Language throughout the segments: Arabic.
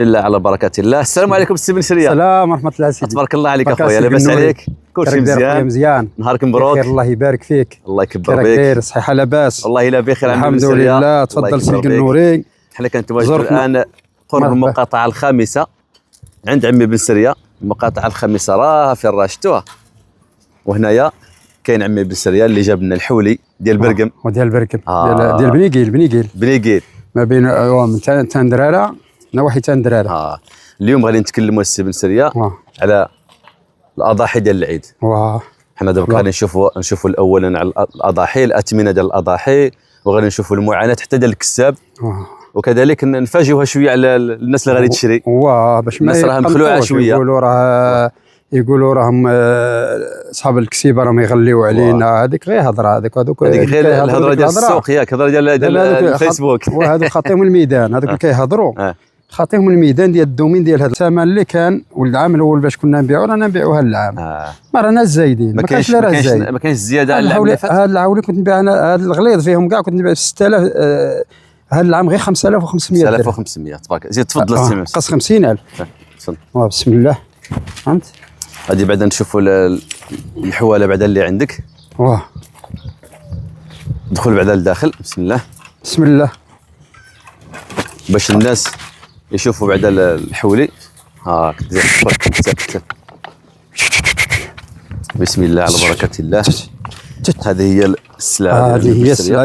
الله على بركة الله. السلام عليكم السي بن سرية. السلام ورحمة الله سيدي. تبارك الله عليك اخويا، لاباس عليك؟ كلشي مزيان؟ نهارك مبروك. بخير الله يبارك فيك. الله يكبر بك. بخير صحيحة لاباس؟ والله الا بخير الحمد لله. تفضل سيدي النوري. حنا كنتواجدوا الان قرب المقاطعة الخامسة عند عمي بن سرية. المقاطعة الخامسة راها في راشتوها، وهنايا كاين عمي بن سرية اللي جاب لنا الحولي ديال برقم. وديال برقم ديال بنيقيل ما بين من تندرارة نواحي تندرارة. اليوم غادي نتكلموا السي بن سرية على الاضاحي ديال العيد. حنا دابا غادي نشوفوا اولا على الاضاحي، الاثمنه ديال الاضاحي، وغادي نشوفوا المعاناه حتى ديال الكساب، وكذلك نفاجئوها شويه على الناس اللي غادي تشري. باش ما الناس راها مخلوعه شويه، يقولوا راهم اصحاب الكسيبه راهم يغليو علينا. هذيك غير هضره، هذيك غير الهضره ديال السوق، ياك الهضره ديال الفيسبوك. وهذو خاطيهم الميدان، هذوك اللي كيهضروا خاطيهم الميدان ديال الدومين ديال هذا الثمن اللي كان. ولد العام الاول باش كنا نبيعوا رانا نبيعوها العام. ما رانا زايدين، ما كاينش لا راه زايد، ما كاينش الزياده على العام اللي فات. هذا العاولي كنت نبيع انا، هذا الغليظ فيهم كاع كنت نبيع ب 6000. هذا العام غير 5500 درهم. 5500 تبارك. زيد تفضل السي محمد. قص 50000. تفضل. بسم الله. فهمت. غادي بعدا نشوفوا الحواله بعدا اللي عندك. دخل بعدا للداخل. بسم الله بسم الله، باش الناس يشوفوا بعدا الحولي. هاك بسم الله على بركة الله. هذه هي السلعة، هذه هي السلعة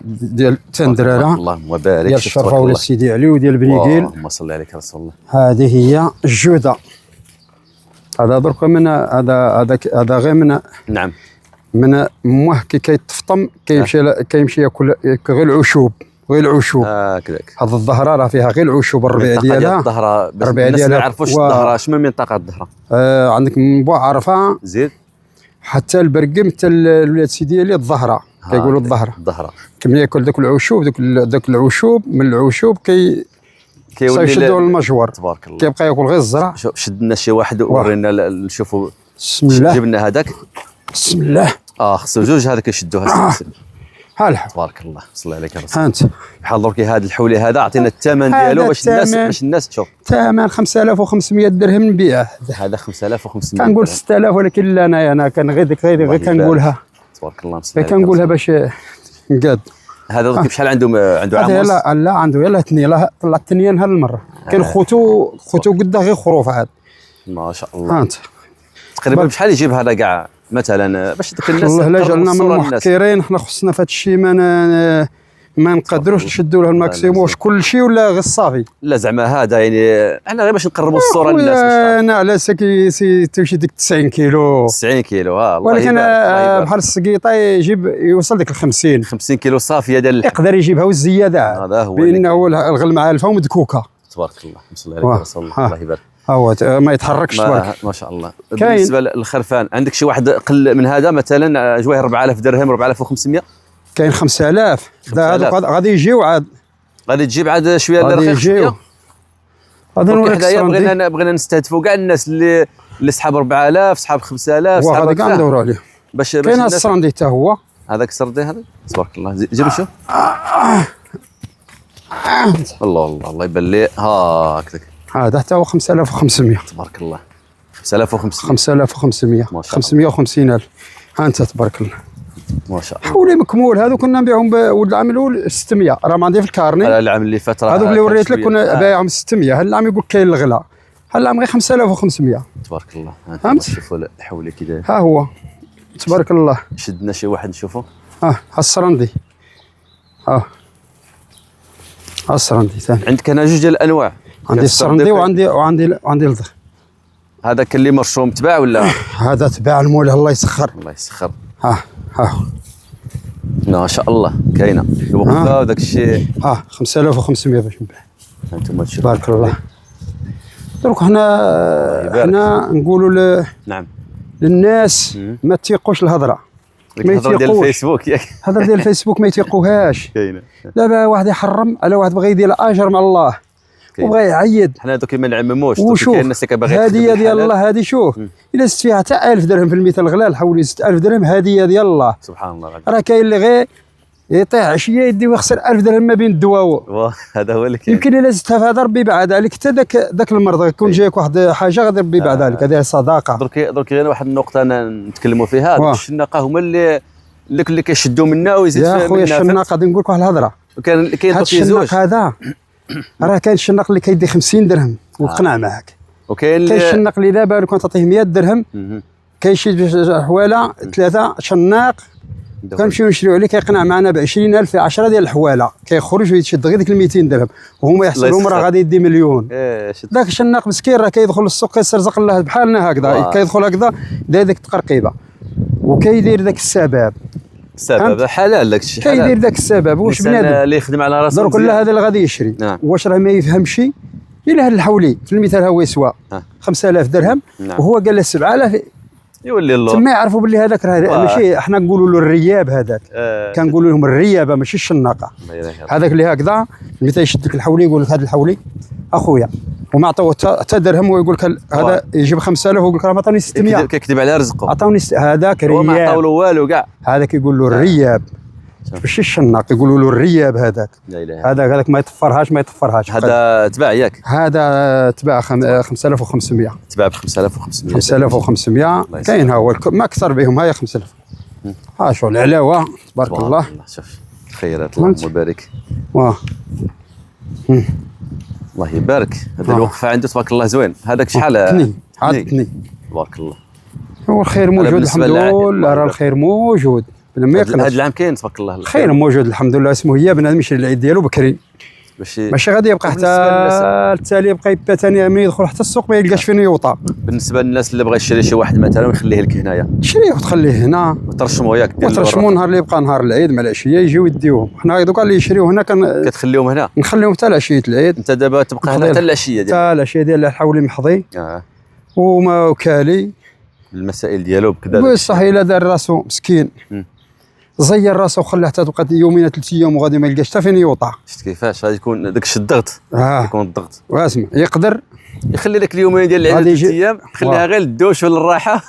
ديال تندرارة. اللهم بارك. ديال الشرفة ولا سيدي علي وديال بنيقيل. اللهم صل عليك رسول الله. هذه هي الجودة. هذا درك من هذا غير من. نعم. من موه كي كيتفطم كيمشي ياكل غير العشوب. هكذاك. هذا الظهره راه فيها غير العشوب. الربيع ديالها. الظهره باش الناس ما يعرفوش الظهره. شنو منطقه الظهره؟ عندك من بوع عرفه زيد حتى البرقم، حتى الولاد سيدي علي الظهره كيقولوا الظهره. كملي ياكل ذاك العشوب، ذاك العشوب من العشوب كيشدوا المجور. تبارك الله. كيبقى ياكل غير الزرع. شوف شدنا شي واحد ورينا نشوفوا. بسم الله. جبنا هذاك. بسم الله. خصو جوج هذاك يشدوها. ها الحول. تبارك الله. صلى عليك رسول. ها انت بحال درك هذا الحولي هذا عطينا الثمن ديالو باش الناس تشوف. ثمن 5500 درهم نبيعه. هذا 5500. كنقول 6000 ولكن لا، انا كان غير كنقولها. تبارك الله. كنقولها باش نقاد. هذا درك بشحال عنده عام ونص؟ لا عنده يلاه ثنيه. طلع الثنيه نهار المره. كاين خوتو قدا غير خروف عاد. ما شاء الله. انت تقريبا بشحال يجيب هذا كاع مثلا باش ديك الناس؟ والله لا جعلنا من المحكرين، حنا خصنا في هذا الشيء ما نقدروش نشدوا له الماكسيموم كل شيء ولا غير الصافي. لا زعما هذا يعني احنا غير باش نقربوا الصوره للناس. انا على سي تمشي ديك 90 كيلو. 90 كيلو ولكن بحال السقيطه يوصل ديك ال 50 كيلو صافيه ديال يقدر يجيبها والزياده. هذا هو بانه الغل الفا ومدكوكه. تبارك الله. بسم الله عليك رسول الله. الله يبارك. هو ما يتحركش تبارك. ما شاء الله. بالنسبه للخرفان عندك شي واحد قل من هذا مثلا جوايه 4000 درهم 4500؟ كاين 5000. هذوك غادي يجيو عاد. غادي تجيب عاد شويه اللي رخيص شويه. هذا بغينا نستهدفوا كاع الناس اللي صحاب 4000 صحاب 5000 صحاب هذا كاع ندوروا عليه. كاين هذا السراندي حتى هو. هذاك السردي هذا تبارك الله. جيب شوف. الله يبان لي. هكذاك. هذا حتى هو 5500. تبارك الله. 5500 5500 550000. ها انت تبارك الله. ما شاء الله. حولي مكمول. هذو كنا نبيعهم بولد العام الاول 600 راه ما عندي في الكارني. العام اللي فات هذوك اللي وريت لك كنا بايعهم 600. هذا العام يقول كاين الغلا. هذا العام غير 5500. تبارك الله. فهمت. شوفوا الحولي كي داير. ها هو تبارك الله. شدنا شي واحد نشوفوا. ها السرندي. السرندي ثاني. عندك هنا جوج ديال الانواع. عندي السرندي وعندي الضغ. هذا كان اللي مرشوم تباع ولا؟ هذا تباع المولى الله يسخر. الله يسخر. ها ما شاء الله كاينه الوقفه وداك الشيء. 5500 باش نبيع. انتم تشوفوا. تبارك الله. دروك حنا نقولوا نعم للناس ما تيقوش الهضره. ما يتيقوش ديال الفيسبوك ياك. الهضره ديال الفيسبوك ما يتيقوهاش. كاينه. دابا واحد يحرم على واحد بغى يدير اجر مع الله وبغى يعيد. حنا دوك ما نعمموش. كاين الناس اللي باغي هديه ديال الله. هذه شوف الا زدت فيها حتى 1000 درهم في المثال غلال حولي 6000 درهم هديه ديال الله. سبحان الله. راه كاين اللي غير يطيح عشيه يدي ويخسر 1000 درهم ما بين الدواء. هذا هو اللي كاين. يمكن الا زدتها في هذا ربي يبعد عليك حتى ذاك المرض يكون جايك واحد حاجه غادي ربي يبعد عليك. هذه صداقه. درك غير واحد النقطه انا نتكلموا فيها. الشناقه هما اللي كيشدوا منا ويزيد يا خويا الشناق غادي نقول لك واحد الهضره. كاين هذا الشناق هذا راه كاين الشناق اللي كيدي 50 درهم ويقنع معاك، وكاين الشناق اللي دابا كون تعطيه 100 درهم كاين شي حواله 3 شناق كنمشيو نشريو عليه كيقنع معنا ب 20000 في 10 ديال الحواله، كيخرج ويتشد غير ديك 200 درهم وهما يحسبهم راه غادي يدي مليون. داك الشناق مسكين راه كيدخل للسوق كيسترزق الله بحالنا هكذا، كيدخل هكذا داير ديك التقرقيبه وكيدير داك السبب حلال داك الشيء، كيدير داك السبب. واش بنادم اللي يخدم على راسه درك هذا اللي غادي يشري واش راه ما يفهمش الا هاد الحولي في المثال هو يسوى 5000 درهم وهو قال له 7000 يولي الله تما يعرفوا باللي هذاك راه ماشي حنا نقولوا له الرياب، هذاك كنقولوا لهم الريابه ماشي الشناقه. هذاك اللي هكذا متى يشد لك الحولي يقول لك هذا الحولي اخويا وما عطاوه حتى درهم ويقول لك هذا يجيب 5000 ويقول لك راه ما عطاني 600 كيكذب على رزقه عطاوني هذاك رياب ما عطاو له والو كاع. هذاك يقول له الرياب ماشي الشناق، يقولوا له الرياب. هذاك ما يطفرهاش هذا تباع ياك؟ هذا تباع 5500 تباع ب 5500 5500 كاين ها هو ما اكثر بهم. هاي 5000 ها شو العلاوه تبارك الله. شوف خيرات اللهم يبارك. الله يبارك. هذا الوقفه عنده تبارك الله زوين. هذاك شحال؟ تني تبارك الله. هو الخير موجود الحمد لله، راه الخير موجود هذا العام كاين تبارك الله الخير موجود الحمد لله. اسمه هي بنادم يشري العيد ديالو بكري ماشي غادي يبقى حتى التالي يبقى ثاني من يدخل حتى السوق ما يلقاش فين يوطى. بالنسبه للناس اللي بغى يشري شي واحد مثلا ويخليه لك هنايا تشريه وتخليه هنا وترشموا ياك وترشموا نهار اللي يبقى نهار العيد مع العشيه يجيو يديوهم. حنا دوكا اللي يشريو هنا كتخليهم هنا نخليهم حتى العشيه العيد. انت دابا تبقى هنا حتى العشيه ديال الحولي محظي وما وكالي المسائل ديالو بكذا بصح الا دار راسو مسكين زير راسه وخلاه حتى تبقى يومين 3 ايام وغادي ما يلقاش حتى فين يوطى. شفت كيفاش غادي يكون داك الضغط يكون الضغط. واسمع يقدر يخلي لك اليومين ديال العيد 3 ايام خليها غير للدوش والراحه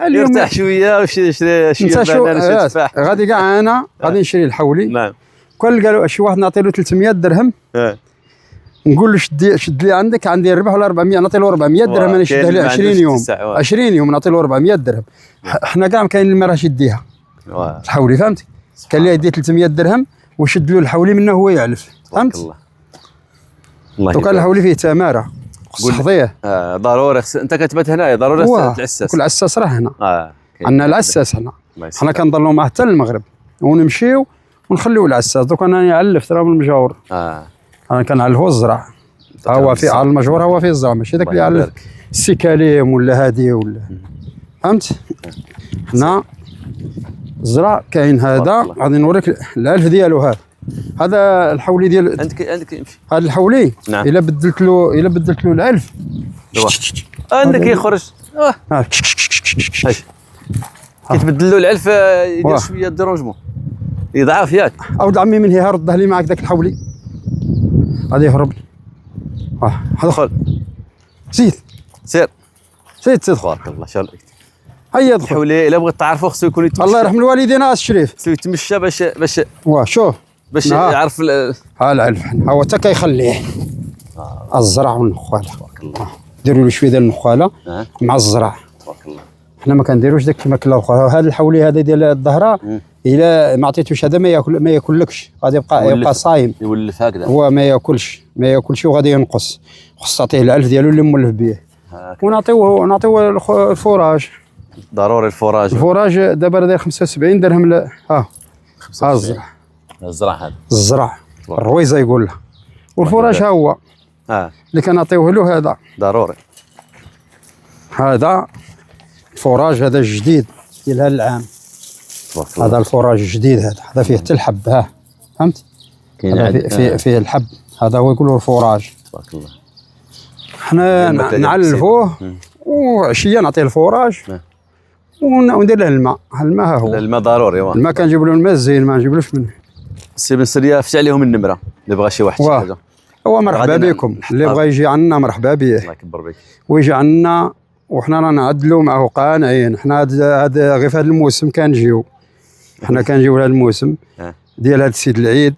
اليوم يرتاح شويه وشي بنانه شي تفاح. غادي كاع انا غادي نشري الحولي. نعم كل قالوا شي واحد نعطي له 300 درهم نقول له شد لي عندك عندي الربح ولا 400 نعطي له 400 درهم انا نشدها له 20 يوم 20 يوم نعطي له 400 درهم. حنا كاع كاين اللي ما راهش يديها الحولي فهمتي. كان لي يدي 300 درهم وشد له الحولي منه هو يعلف فهمت. الله وكان الحولي فيه تماره خص حظيه ضروري. انت كتبات هنايا ضروري العساس. كل عساس راه هنا عندنا العساس هنا. حنا كنضلوا معاه حتى المغرب ونمشيو ونخليو العساس. دوك انا علفت راه من المجاور انا كنعلفو الزرع هو في على المجور هو فيه الزرع ماشي داك اللي علف السكاليم ولا هادي ولا فهمت. هنا الزرع كاين هذا غادي نوريك الالف ديالو. هذا الحولي ديال عندك هذا الحولي الا بدلت له الالف عندك يخرج كيتبدل له الالف يدير شويه ديرونجمون يضعف ياك. اولد عمي من هي ردها لي معك ذاك الحولي غادي يهرب لي. دخل سير تبارك الله شاء الله. هيا دخل الحولي الا بغيت تعرفوا خصو يكون يتمشى. الله يرحم الوالدين الشريف خصو يتمشى باش شوف باش يعرف العلف. هو حتى كيخليه الزرع والنخاله. تبارك الله. ديروا له شويه ديال النخاله مع الزرع. تبارك الله. حنا ما كنديروش داك كما كلا الاخرى. هذا الحولي هذا ديال الظهره الا ما عطيتوش هذا ما ياكلكش غادي يبقى صايم يولف هكذا. هو ما ياكلش وغادي ينقص. خص تعطيه العلف ديالو اللي مولف به ونعطيوه الفراج. ضروري الفراج دابا داير 75 درهم. الزرع الرويزه يقول له والفراج ها هو اللي كنعطيوه له. هذا ضروري. هذا الفراج هذا الجديد ديال هذا العام. هذا الفراج الجديد هذا فيه حتى الحب فهمت. فيه الحب هذا هو يقولوا الفراج. تبارك الله. حنا نعلفوه وعشيه نعطيه الفراج وندير له الماء ها هو الماء ضروري. الماء كنجيب له الماء زين ما نجيبلوش منه. سي بن سريا فتح عليهم النمره اللي بغى شي واحد شي حاجه. هو مرحبا بكم اللي بغى يجي عندنا مرحبا به. الله يكبر بك ويجي عندنا وحنا رانا نعدلوا معه قانعين. حنا هذا غير في هذا الموسم كنجيو حنا كنجيو لهذا الموسم ديال هذا السيد العيد،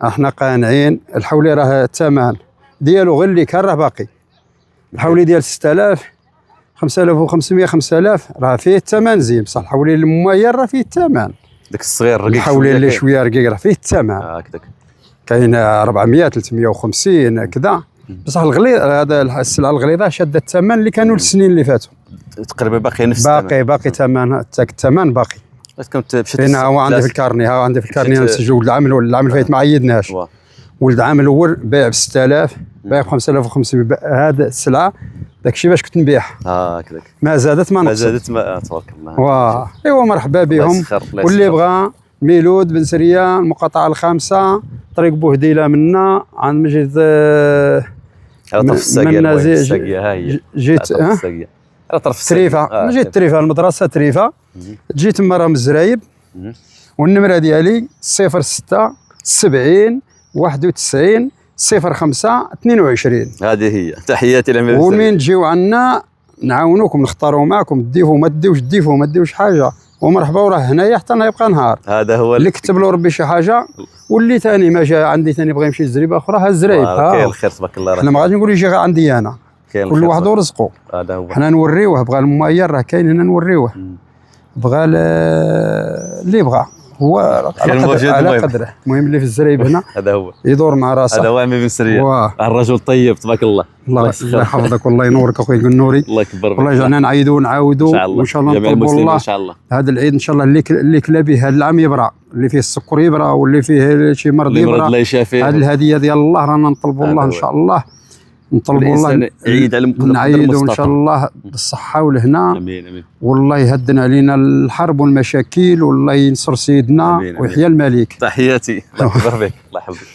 احنا قانعين الحولي راه الثمن ديالو غير اللي كان راه باقي. الحولي ديال 6000 5500 5000 راه فيه الثمن زين، بصح الحولي المميز راه فيه الثمن. داك الصغير رقيق، الحولي اللي شويه رقيق راه فيه الثمن. هكذاك كاين 400 350 كذا، بصح الغليظ هذا السلعه الغليظه شاده الثمن اللي كانوا السنين اللي فاتوا تقريبا باقي نفس الثمن. باقي ثمن، الثمن باقي. كنت مشيت هنا هو عندي في الكارني، ها عندي في الكارني نسجل ولد العام الاول. العام اللي فات ما عيدناش. ولد العام الاول بايع ب 6000، بايع ب 5500. هذا السلعه داك الشيء باش كنت نبيع. هكذاك ما زادت ما نقصت. ما زادت ما تبارك الله. ايوا مرحبا بهم. واللي بغى ميلود بن سريه المقاطعه الخامسه طريق بوهديله منا عند مسجد على طرف الساقيه. ها هي جيت على طرف تريفه. جيت تريفه المدرسه تريفه. جيت تما راه مزرايب. والنمره ديالي 06 70 91 05 22. هذه هي. تحياتي للمدرسه. ومن تجيو عندنا نعاونوكم، نختاروا معكم، تضيفوا ما تديوش، تضيفوا ما تديوش حاجه، ومرحبا. وراه هنايا حتى يبقى نهار. هذا هو اللي كتب له ربي شي حاجه، واللي ثاني ما جا عندي ثاني بغى يمشي لزريبه اخرى ها الزرايب. كاين الخير تبارك الله. حنا ما غاديش نقول يجي عندي انا، كل واحد ورزقه. هذا هو. حنا نوريوه، بغى المميز راه كاين هنا نوريوه. بغى اللي بغى هو على قدره. المهم اللي في الزرايب هنا هذا هو يدور مع راسه. هذا هو عمي بن سريه. الرجل طيب تبارك الله. الله يحفظك والله ينورك اخويا النوري. الله يكبر بك. والله يجعلنا نعيدوا ونعاودوا وان شاء الله نطلبوا الله ان شاء الله هذا العيد ان شاء الله اللي كلا به هذا العام يبرى، اللي فيه السكر يبرى، واللي فيه شي مرض يبرى. الله يشافيه. هذه الهديه ديال الله رانا نطلبوا الله ان شاء الله. نطلبوا الله يعيد على نعيدوا ان شاء الله بالصحه والهنا. امين امين. والله يهدنا علينا الحرب والمشاكل، والله ينصر سيدنا ويحيى الملك. تحياتي. الله يكبر بك. الله يحفظك.